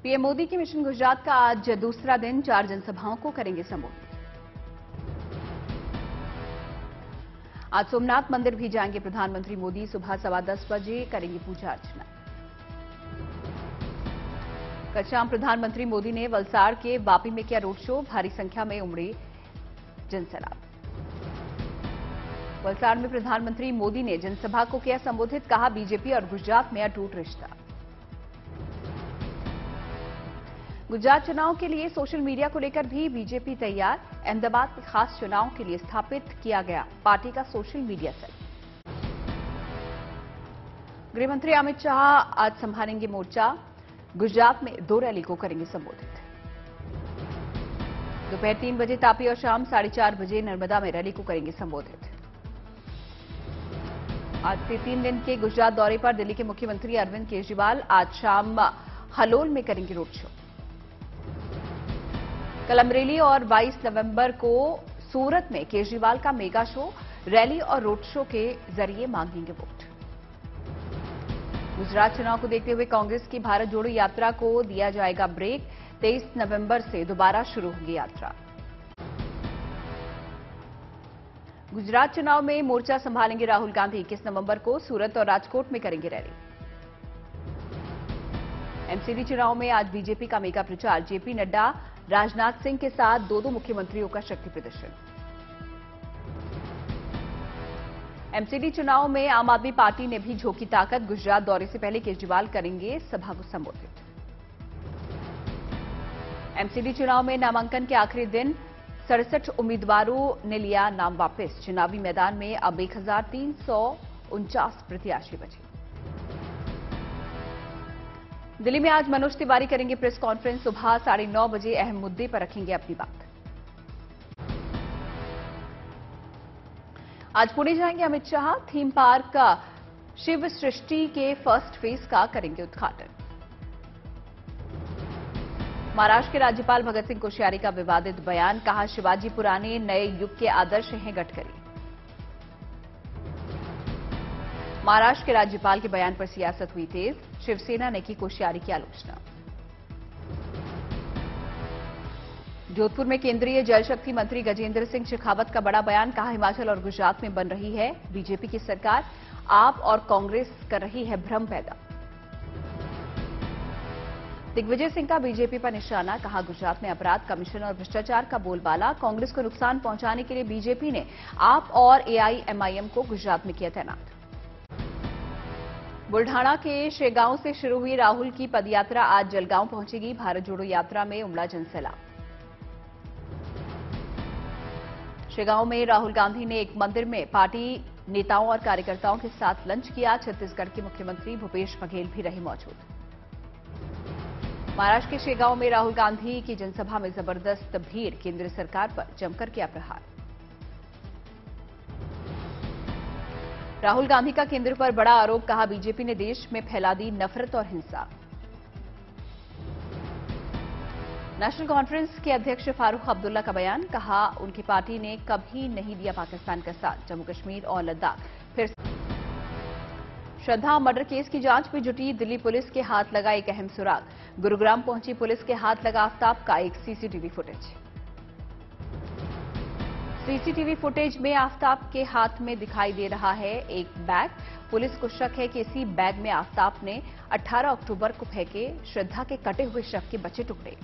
PM Modi के mission Gujarat का आज दूसरा दिन 4 जनसभाओं को करेंगे संबोधित। आज सोमनाथ मंदिर भी जाएंगे प्रधानमंत्री मोदी। सुबह 10:15 बजे करेंगे पूजा अर्चना। कल शाम प्रधानमंत्री मोदी ने वलसाड़ के वापी में किया रोड शो। भारी संख्या में उमड़ी जनसैलाब। वलसाड़ में प्रधानमंत्री मोदी ने जनसभा को किया संबोधित। कहा, बीजेपी और गुजरात में अटूट रिश्ता। गुजरात चुनाव के लिए सोशल मीडिया को लेकर भी बीजेपी तैयार। अहमदाबाद में खास चुनाव के लिए स्थापित किया गया पार्टी का सोशल मीडिया सेल। गृहमंत्री अमित शाह आज संभालेंगे मोर्चा। गुजरात में 2 रैली को करेंगे संबोधित। दोपहर 3 बजे तापी और शाम 4:30 बजे नर्मदा में रैली को करेंगे संबोधित। आज से 3 दिन के गुजरात दौरे पर दिल्ली के मुख्यमंत्री अरविंद केजरीवाल आज शाम हलोल में करेंगे रोड शो। कल अमरेली और 22 नवंबर को सूरत में केजरीवाल का मेगा शो। रैली और रोड शो के जरिए मांगेंगे वोट। गुजरात चुनाव को देखते हुए कांग्रेस की भारत जोड़ो यात्रा को दिया जाएगा ब्रेक। 23 नवंबर से दोबारा शुरू होगी यात्रा। गुजरात चुनाव में मोर्चा संभालेंगे राहुल गांधी। 21 नवंबर को सूरत और राजकोट में करेंगे रैली। एमसीडी चुनाव में आज बीजेपी का मेगा प्रचार। जेपी नड्डा, राजनाथ सिंह के साथ 2 मुख्यमंत्रियों का शक्ति प्रदर्शन। एमसीडी चुनाव में आम आदमी पार्टी ने भी झोंकी ताकत। गुजरात दौरे से पहले केजरीवाल करेंगे सभा को संबोधित। एमसीडी चुनाव में नामांकन के आखिरी दिन 67 उम्मीदवारों ने लिया नाम वापस। चुनावी मैदान में अब 1349 प्रत्याशी बचे। दिल्ली में आज मनोज तिवारी करेंगे प्रेस कॉन्फ्रेंस। सुबह 9:30 बजे अहम मुद्दे पर रखेंगे अपनी बात। आज पुणे जाएंगे अमित शाह। थीम पार्क शिव सृष्टि के फर्स्ट फेज का करेंगे उद्घाटन। महाराष्ट्र के राज्यपाल भगत सिंह कोश्यारी का विवादित बयान। कहा, शिवाजी पुराने नए युग के आदर्श हैं गडकरी। महाराष्ट्र के राज्यपाल के बयान पर सियासत हुई तेज। शिवसेना ने की कोश्यारी की आलोचना। जोधपुर में केंद्रीय जल शक्ति मंत्री गजेंद्र सिंह शेखावत का बड़ा बयान। कहा, हिमाचल और गुजरात में बन रही है बीजेपी की सरकार। आप और कांग्रेस कर रही है भ्रम पैदा। दिग्विजय सिंह का बीजेपी पर निशाना। कहा, गुजरात में अपराध कमीशन और भ्रष्टाचार का बोलबाला। कांग्रेस को नुकसान पहुंचाने के लिए बीजेपी ने आप और एआईएमआईएम को गुजरात में किया तैनात। बुल्ढाणा के शेगांव से शुरू हुई राहुल की पदयात्रा आज जलगांव पहुंचेगी। भारत जोड़ो यात्रा में उमड़ा जनसैलाब। शेगांव में राहुल गांधी ने एक मंदिर में पार्टी नेताओं और कार्यकर्ताओं के साथ लंच किया। छत्तीसगढ़ के मुख्यमंत्री भूपेश बघेल भी रहे मौजूद। महाराष्ट्र के शेगांव में राहुल गांधी की जनसभा में जबरदस्त भीड़। केंद्र सरकार पर जमकर किया प्रहार। राहुल गांधी का केंद्र पर बड़ा आरोप। कहा, बीजेपी ने देश में फैला दी नफरत और हिंसा। नेशनल कॉन्फ्रेंस के अध्यक्ष फारूक अब्दुल्ला का बयान। कहा, उनकी पार्टी ने कभी नहीं दिया पाकिस्तान का साथ। जम्मू कश्मीर और लद्दाख फिर श्रद्धा मर्डर केस की जांच में जुटी दिल्ली पुलिस के हाथ लगा एक अहम सुराग। गुरुग्राम पहुंची पुलिस के हाथ लगा आफताब का एक सीसीटीवी फुटेज। सीसीटीवी फुटेज में आफताब के हाथ में दिखाई दे रहा है एक बैग। पुलिस को शक है कि इसी बैग में आफताब ने 18 अक्टूबर को फेंके श्रद्धा के कटे हुए शव के बचे टुकड़े।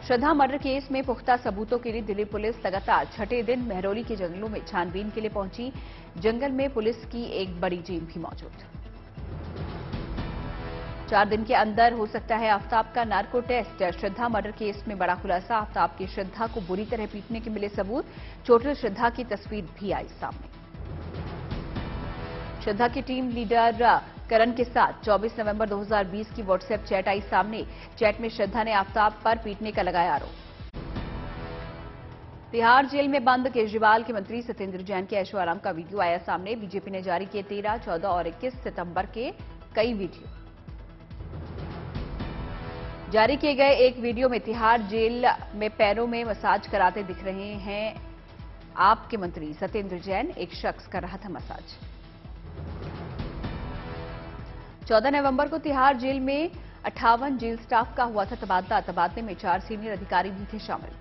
श्रद्धा मर्डर केस में पुख्ता सबूतों के लिए दिल्ली पुलिस लगातार 6ठे दिन महरौली के जंगलों में छानबीन के लिए पहुंची। जंगल में पुलिस की एक बड़ी टीम भी मौजूद। 4 दिन के अंदर हो सकता है आफताब का नार्को टेस्ट। श्रद्धा मर्डर केस में बड़ा खुलासा। आफताब की श्रद्धा को बुरी तरह पीटने के मिले सबूत। चोटिल श्रद्धा की तस्वीर भी आई सामने। श्रद्धा की टीम लीडर करण के साथ 24 नवंबर 2020 की व्हाट्सएप चैट आई सामने। चैट में श्रद्धा ने आफताब पर पीटने का लगाया आरोप। तिहाड़ जेल में बंद केजरीवाल के मंत्री सत्येंद्र जैन के ऐशो आराम का वीडियो आया सामने। बीजेपी ने जारी किए 13, 14 और 21 सितंबर के कई वीडियो। जारी किए गए एक वीडियो में तिहाड़ जेल में पैरों में मसाज कराते दिख रहे हैं आपके मंत्री सत्येंद्र जैन। एक शख्स कर रहा था मसाज। 14 नवंबर को तिहाड़ जेल में 58 जेल स्टाफ का हुआ था तबादला। तबादले में 4 सीनियर अधिकारी भी थे शामिल।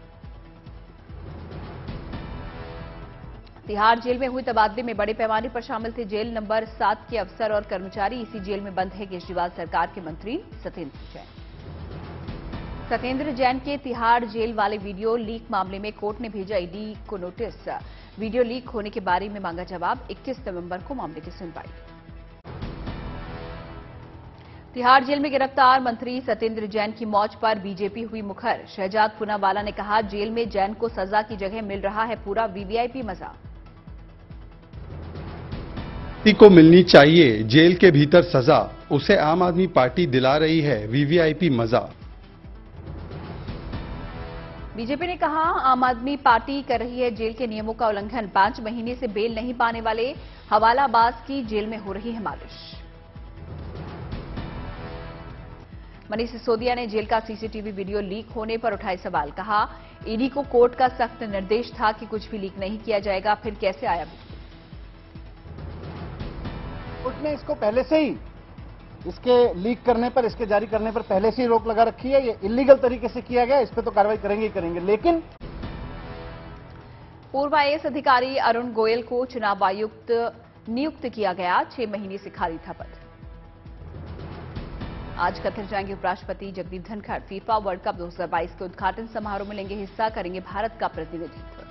तिहाड़ जेल में हुए तबादले में बड़े पैमाने पर शामिल थे जेल नंबर 7 के अफसर और कर्मचारी। इसी जेल में बंद है केजरीवाल सरकार के मंत्री सत्येंद्र जैन। सत्येंद्र जैन के तिहाड़ जेल वाले वीडियो लीक मामले में कोर्ट ने भेजा ईडी को नोटिस। वीडियो लीक होने के बारे में मांगा जवाब। 21 नवंबर को मामले की सुनवाई। तिहाड़ जेल में गिरफ्तार मंत्री सत्येंद्र जैन की मौज पर बीजेपी हुई मुखर। शहजाद पूनावाला ने कहा, जेल में जैन को सजा की जगह मिल रहा है पूरा वीवीआईपी मजा। को मिलनी चाहिए जेल के भीतर सजा, उसे आम आदमी पार्टी दिला रही है वीवीआईपी मजा। बीजेपी ने कहा, आम आदमी पार्टी कर रही है जेल के नियमों का उल्लंघन। 5 महीने से बेल नहीं पाने वाले हवालाबाज की जेल में हो रही है मालिश। मनीष सिसोदिया ने जेल का सीसीटीवी वीडियो लीक होने पर उठाए सवाल। कहा, ईडी को कोर्ट का सख्त निर्देश था कि कुछ भी लीक नहीं किया जाएगा, फिर कैसे आया? कोर्ट ने इसको पहले से ही इसके लीक करने पर, इसके जारी करने पर पहले से ही रोक लगा रखी है। ये इलीगल तरीके से किया गया, इस पर तो कार्रवाई करेंगे ही करेंगे। लेकिन पूर्व आईएएस अधिकारी अरुण गोयल को चुनाव आयुक्त नियुक्त किया गया। 6 महीने से खाली था पद। आज कतर जाएंगे उपराष्ट्रपति Jagdeep Dhankhar. FIFA world cup 2022 के उद्घाटन समारोह में लेंगे हिस्सा, करेंगे भारत का प्रतिनिधित्व।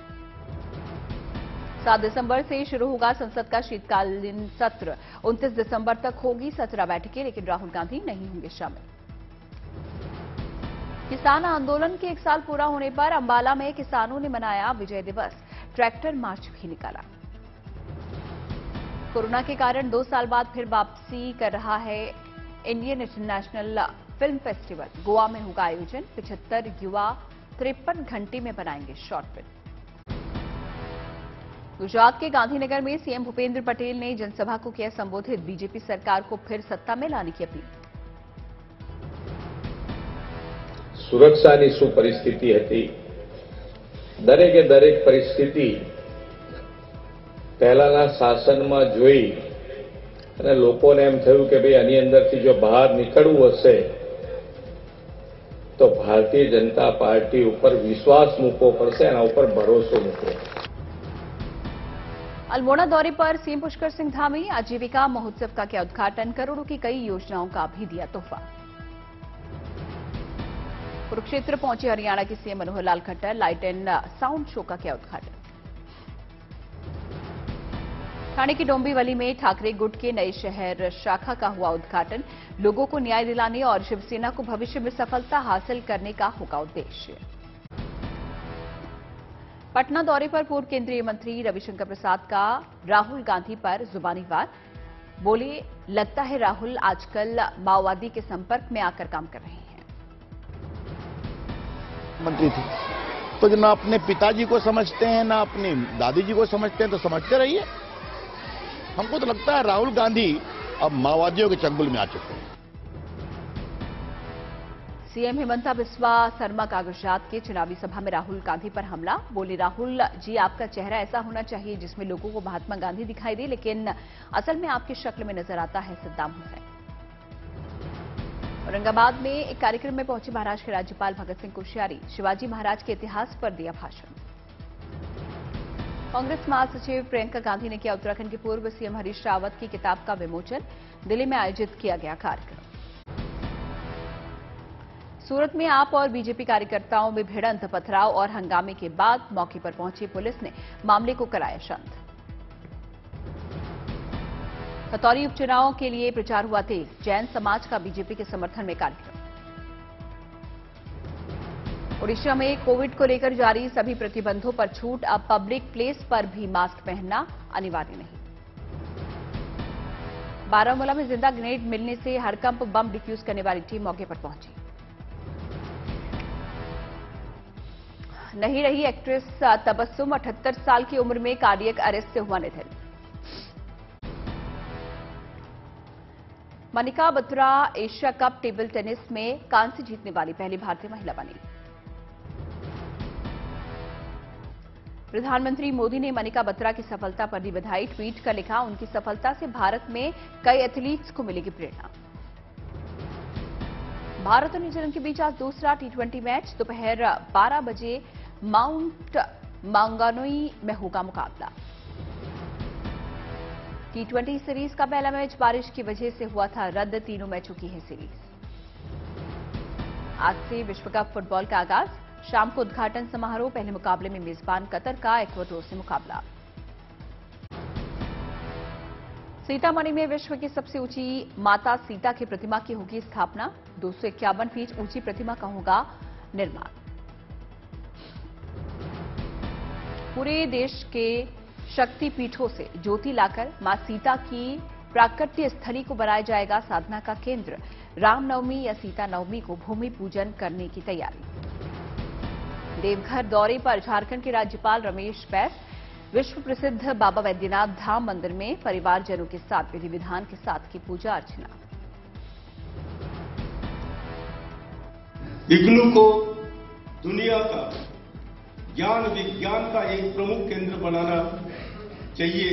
7 दिसंबर से शुरू होगा संसद का शीतकालीन सत्र। 29 दिसंबर तक होगी 17 बैठकें, लेकिन राहुल गांधी नहीं होंगे शामिल। किसान आंदोलन के 1 साल पूरा होने पर अंबाला में किसानों ने मनाया विजय दिवस। ट्रैक्टर मार्च भी निकाला। कोरोना के कारण 2 साल बाद फिर वापसी कर रहा है Indian international film festival. Goa में होगा आयोजन। 75 युवा 53 घंटे में बनाएंगे शॉर्ट फिल्म। गुजरात के गांधीनगर में सीएम भूपेंद्र पटेल ने जनसभा को किया संबोधित। बीजेपी सरकार को फिर सत्ता में लाने की अपील। સુરક્ષાની શું પરિસ્થિતિ હતી, દરેકે દરેક પરિસ્થિતિ પહેલાના શાસનમાં જોઈ અને લોકોને એમ થયું કે ભાઈ આની અંદરથી જો બહાર નીકળવું હશે તો ભારતીય જનતા પાર્ટી ઉપર વિશ્વાસ મૂકવો પડશે, એના ઉપર ભરોસો મૂકવો। अल्मोड़ा दौरे पर सीएम पुष्कर सिंह धामी। आजीविका महोत्सव का किया उद्घाटन। करोड़ों की कई योजनाओं का भी दिया तोहफा। कुरुक्षेत्र पहुंचे हरियाणा के CM Manohar Lal Khattar. Light and sound show का किया उद्घाटन। ठाणे की डोंबिवली में ठाकरे गुट के नए शहर शाखा का हुआ उद्घाटन। लोगों को न्याय दिलाने और शिवसेना को भविष्य में सफलता हासिल करने का होगा उद्देश्य। पटना दौरे पर पूर्व केंद्रीय मंत्री रविशंकर प्रसाद का राहुल गांधी पर जुबानी वार। बोले, लगता है राहुल आजकल माओवादी के संपर्क में आकर काम कर रहे हैं। मंत्री थी तो ना अपने पिताजी को समझते हैं ना अपनी दादी जी को समझते हैं, तो समझते रहिए। हमको तो लगता है राहुल गांधी अब माओवादियों के चंगुल में आ चुके हैं। सीएम हिमंता बिस्वा शर्मा का गुजरात के चुनावी सभा में राहुल गांधी पर हमला। बोले, राहुल जी आपका चेहरा ऐसा होना चाहिए जिसमें लोगों को महात्मा गांधी दिखाई दे, लेकिन असल में आपकी शक्ल में नजर आता है सद्दाम हुसैन। औरंगाबाद में एक कार्यक्रम में पहुंचे महाराष्ट्र के राज्यपाल भगत सिंह कोश्यारी। शिवाजी महाराज के इतिहास पर दिया भाषण। कांग्रेस महासचिव प्रियंका गांधी ने किया उत्तराखंड के पूर्व सीएम हरीश रावत की किताब का विमोचन। दिल्ली में आयोजित किया गया कार्यक्रम। सूरत में आप और बीजेपी कार्यकर्ताओं में भिड़ंत, पथराव और हंगामे के बाद मौके पर पहुंची पुलिस ने मामले को कराया शांत। खतौली उपचुनाव के लिए प्रचार हुआ तेज। जैन समाज का बीजेपी के समर्थन में कार्यक्रम। ओडिशा में कोविड को लेकर जारी सभी प्रतिबंधों पर छूट। अब पब्लिक प्लेस पर भी मास्क पहनना अनिवार्य नहीं। बारामूला में जिंदा ग्रेनेड मिलने से हड़कंप बम डिफ्यूज करने वाली टीम मौके पर पहुंची। नहीं रही एक्ट्रेस तबस्सुम। 78 साल की उम्र में कार्डियक अरेस्ट से हुआ निधन। Manika Batra Asia cup table tennis में कांस्य जीतने वाली पहली भारतीय महिला बनी। प्रधानमंत्री मोदी ने मनिका बत्रा की सफलता पर दी बधाई। ट्वीट कर लिखा, उनकी सफलता से भारत में कई एथलीट्स को मिलेगी प्रेरणा। भारत और न्यूजीलैंड के बीच आज दूसरा टी20 मैच दोपहर 12 बजे माउंट मांगानुई में होगा मुकाबला। टी20 सीरीज का पहला मैच बारिश की वजह से हुआ था रद्द, तीनों मैचों की है सीरीज। आज से विश्व कप फुटबॉल का आगाज, शाम को उद्घाटन समारोह, पहले मुकाबले में मेजबान कतर का इक्वाडोर से मुकाबला। सीतामढ़ी में विश्व की सबसे ऊंची माता सीता की प्रतिमा की होगी स्थापना, 251 फीट ऊंची प्रतिमा का होगा निर्माण। पूरे देश के शक्ति पीठों से ज्योति लाकर मां सीता की प्राकट्य स्थली को बनाया जाएगा साधना का केंद्र। रामनवमी या सीता नवमी को भूमि पूजन करने की तैयारी। देवघर दौरे पर झारखंड के राज्यपाल रमेश बैस, विश्व प्रसिद्ध बाबा वैद्यनाथ धाम मंदिर में परिवारजनों के साथ विधि विधान के साथ की पूजा अर्चना। इग्नू को दुनिया का ज्ञान विज्ञान का एक प्रमुख केंद्र बनाना चाहिए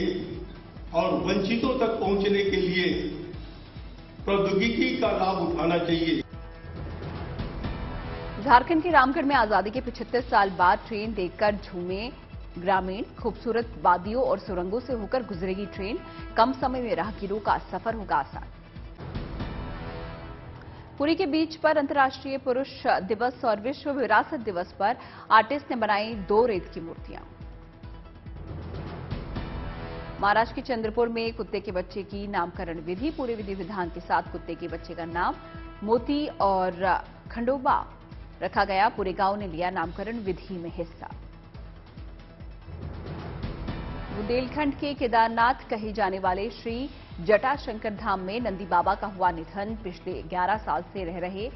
और वंचितों तक पहुंचने के लिए प्रौद्योगिकी का लाभ उठाना चाहिए। झारखंड के रामगढ़ में आजादी के 75 साल बाद ट्रेन देखकर झूमे ग्रामीण। खूबसूरत वादियों और सुरंगों से होकर गुजरेगी ट्रेन, कम समय में राहगीरों का सफर होगा आसान। पुरी के बीच पर अंतर्राष्ट्रीय पुरुष दिवस और विश्व विरासत दिवस पर आर्टिस्ट ने बनाई 2 रेत की मूर्तियां। महाराष्ट्र के चंद्रपुर में कुत्ते के बच्चे की नामकरण विधि, पूरे विधि विधान के साथ कुत्ते के बच्चे का नाम मोती और खंडोबा रखा गया। पूरे गांव ने लिया नामकरण विधि में हिस्सा। बुंदेलखंड के केदारनाथ कहे जाने वाले श्री जटाशंकर धाम में नंदी बाबा का हुआ निधन। पिछले 11 साल से रह रहे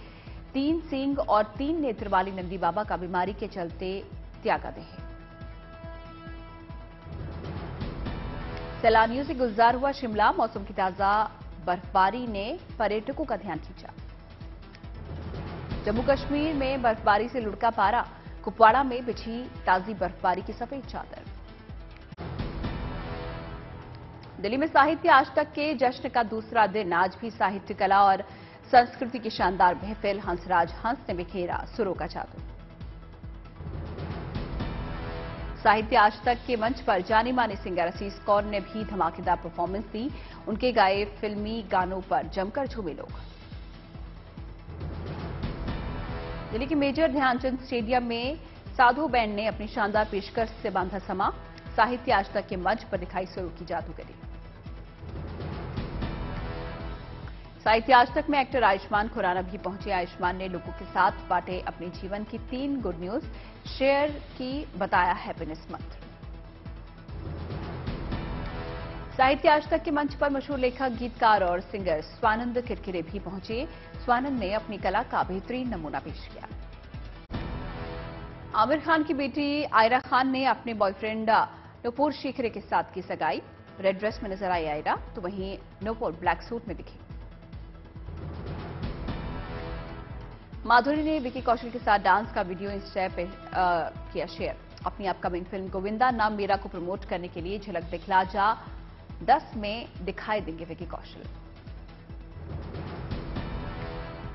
3 सींग और 3 नेत्र वाले नंदी बाबा का बीमारी के चलते त्यागा देह। सैलानियों से गुलजार हुआ शिमला, मौसम की ताजा बर्फबारी ने पर्यटकों का ध्यान खींचा। जम्मू कश्मीर में बर्फबारी से लुढ़का पारा, कुपवाड़ा में बिछी ताजी बर्फबारी की सफेद चादर। दिल्ली में साहित्य आज तक के जश्न का दूसरा दिन, आज भी साहित्य, कला और संस्कृति की शानदार महफिल। हंसराज हंस ने बिखेरा सुरों का जादू। साहित्य आज तक के मंच पर जानी मानी सिंगर असीस कौर ने भी धमाकेदार परफॉर्मेंस दी। उनके गाए फिल्मी गानों पर जमकर झूमे लोग। दिल्ली के मेजर ध्यानचंद स्टेडियम में साधु बैंड ने अपनी शानदार पेशकश से बांधा समा। साहित्य आज तक के मंच पर दिखाई सुरों की जादूगरी। साहित्य आज तक में एक्टर आयुष्मान खुराना भी पहुंचे। आयुष्मान ने लोगों के साथ बांटे अपने जीवन की 3 गुड न्यूज, शेयर की बताया हैप्पीनेस मंत्र। साहित्य आज तक के मंच पर मशहूर लेखक, गीतकार और सिंगर स्वानंद किरकिरे भी पहुंचे। स्वानंद ने अपनी कला का बेहतरीन नमूना पेश किया। आमिर खान की बेटी आयरा खान ने अपने बॉयफ्रेंड नूपुर शिखरे के साथ की सगाई। रेड ड्रेस में नजर आई आयरा, तो वहीं नूपुर ब्लैक सूट में दिखी। माधुरी ने विकी कौशल के साथ डांस का वीडियो इंस्टा पे किया शेयर। अपनी अपकमिंग फिल्म गोविंदा नाम मेरा को प्रमोट करने के लिए झलक दिखला जा 10 में दिखाई देंगे विकी कौशल।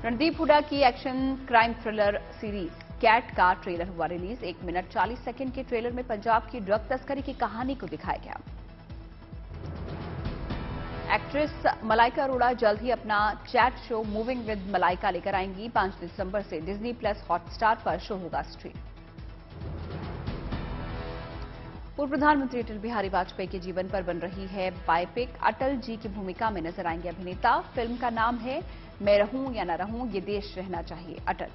रणदीप हुड्डा की action crime thriller series Cat का ट्रेलर हुआ रिलीज। 1 मिनट 40 सेकंड के ट्रेलर में पंजाब की ड्रग तस्करी की कहानी को दिखाया गया। एक्ट्रेस मलाइका अरोड़ा जल्द ही अपना chat show moving with Malaika लेकर आएंगी। 5 दिसंबर से डिज्नी प्लस हॉटस्टार पर शो होगा स्ट्रीम। पूर्व प्रधानमंत्री अटल बिहारी वाजपेयी के जीवन पर बन रही है बायोपिक। अटल जी की भूमिका में नजर आएंगे अभिनेता। फिल्म का नाम है मैं रहूं या न रहूं, ये देश रहना चाहिए अटल।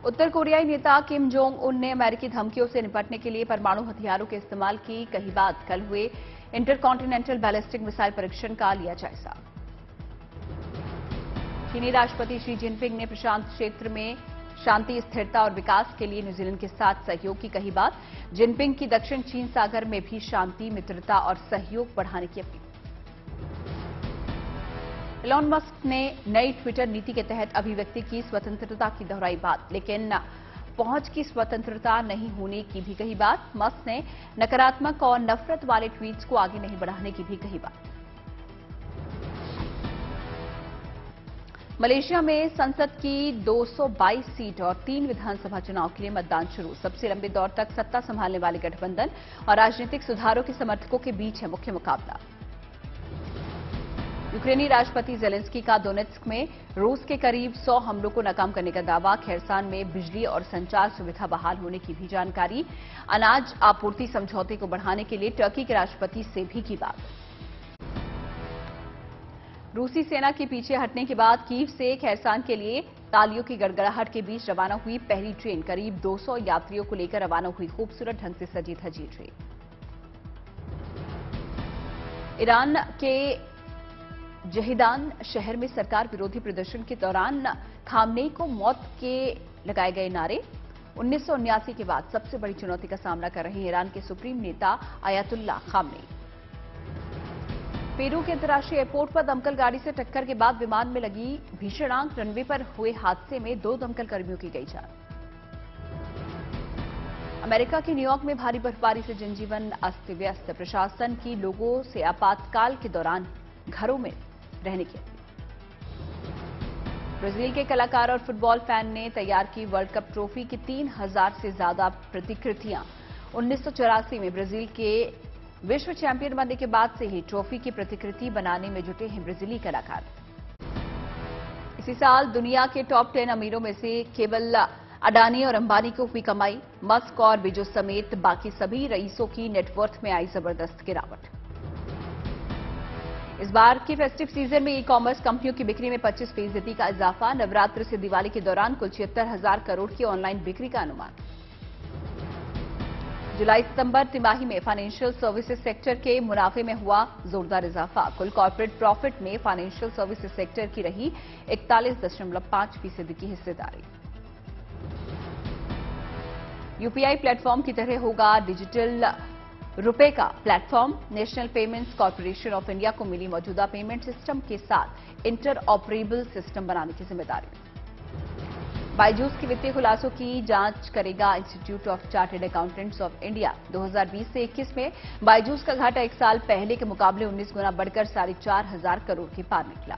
उत्तर कोरियाई नेता किम जोंग उन ने अमेरिकी धमकियों से निपटने के लिए परमाणु हथियारों के इस्तेमाल की कही बात। कल हुए इंटरकॉन्टिनेंटल बैलिस्टिक मिसाइल परीक्षण का लिया जायजा। चीनी राष्ट्रपति शी जिनपिंग ने प्रशांत क्षेत्र में शांति, स्थिरता और विकास के लिए न्यूजीलैंड के साथ सहयोग की कही बात। जिनपिंग की दक्षिण चीन सागर में भी शांति, मित्रता और सहयोग बढ़ाने की अपील। एलॉन मस्क ने नई ट्विटर नीति के तहत अभिव्यक्ति की स्वतंत्रता की दोहराई बात, लेकिन पहुंच की स्वतंत्रता नहीं होने की भी कही बात। मस्क ने नकारात्मक और नफरत वाले ट्वीट्स को आगे नहीं बढ़ाने की भी कही बात। मलेशिया में संसद की 222 सीट और 3 विधानसभा चुनाव के लिए मतदान शुरू। सबसे लंबे दौर तक सत्ता संभालने वाले गठबंधन और राजनीतिक सुधारों के समर्थकों के बीच है मुख्य मुकाबला। यूक्रेनी राष्ट्रपति जेलेंस्की का दोनेत्स्क में रूस के करीब 100 हमलों को नाकाम करने का दावा। खेरसान में बिजली और संचार सुविधा बहाल होने की भी जानकारी। अनाज आपूर्ति समझौते को बढ़ाने के लिए टर्की के राष्ट्रपति से भी की बात। रूसी सेना के पीछे हटने के बाद कीव से खेरसान के लिए तालियों की गड़गड़ाहट के बीच रवाना हुई पहली ट्रेन। करीब 200 यात्रियों को लेकर रवाना हुई खूबसूरत ढंग से सजी धजी ट्रेन। ईरान के जहीदान शहर में सरकार विरोधी प्रदर्शन के दौरान खामनेई को मौत के लगाए गए नारे। 1979 के बाद सबसे बड़ी चुनौती का सामना कर रहे ईरान के सुप्रीम नेता आयतुल्लाह खामनेई। पेरू के अंतर्राष्ट्रीय एयरपोर्ट पर दमकल गाड़ी से टक्कर के बाद विमान में लगी भीषण आग। रनवे पर हुए हादसे में 2 दमकल कर्मियों की गई जान। अमेरिका के न्यूयॉर्क में भारी बर्फबारी से जनजीवन अस्त व्यस्त। प्रशासन की लोगों से आपातकाल के दौरान घरों में रहने की अपील। ब्राजील के कलाकार और फुटबॉल फैन ने तैयार की वर्ल्ड कप ट्रॉफी की 3000 से ज्यादा प्रतिकृतियां। 1984 में ब्राजील के विश्व चैंपियन बनने के बाद से ही ट्रॉफी की प्रतिकृति बनाने में जुटे हैं ब्राजीली कलाकार। इसी साल दुनिया के टॉप 10 अमीरों में से केवल अडानी और अंबानी को हुई कमाई। मस्क और बेजोस समेत बाकी सभी रईसों की नेटवर्थ में आई जबरदस्त गिरावट। इस बार की फेस्टिव सीजन में ई कॉमर्स कंपनियों की बिक्री में 25% का इजाफा। नवरात्र से दिवाली के दौरान कुल 76,000 करोड़ की ऑनलाइन बिक्री का अनुमान। जुलाई सितंबर तिमाही में फाइनेंशियल सर्विसेज सेक्टर के मुनाफे में हुआ जोरदार इजाफा। कुल कॉर्पोरेट प्रॉफिट में फाइनेंशियल सर्विसेज सेक्टर की रही 41.5% की हिस्सेदारी। यूपीआई प्लेटफॉर्म की तरह होगा डिजिटल रुपए का platform. National payments corporation of India को मिली मौजूदा पेमेंट सिस्टम के साथ इंटर ऑपरेबल सिस्टम बनाने की जिम्मेदारी। बायजूस के वित्तीय खुलासों की जांच करेगा institute of chartered accountants of India. 2020 से 21 में बायजूस का घाटा 1 साल पहले के मुकाबले 19 गुना बढ़कर 4,500 करोड़ के पार निकला।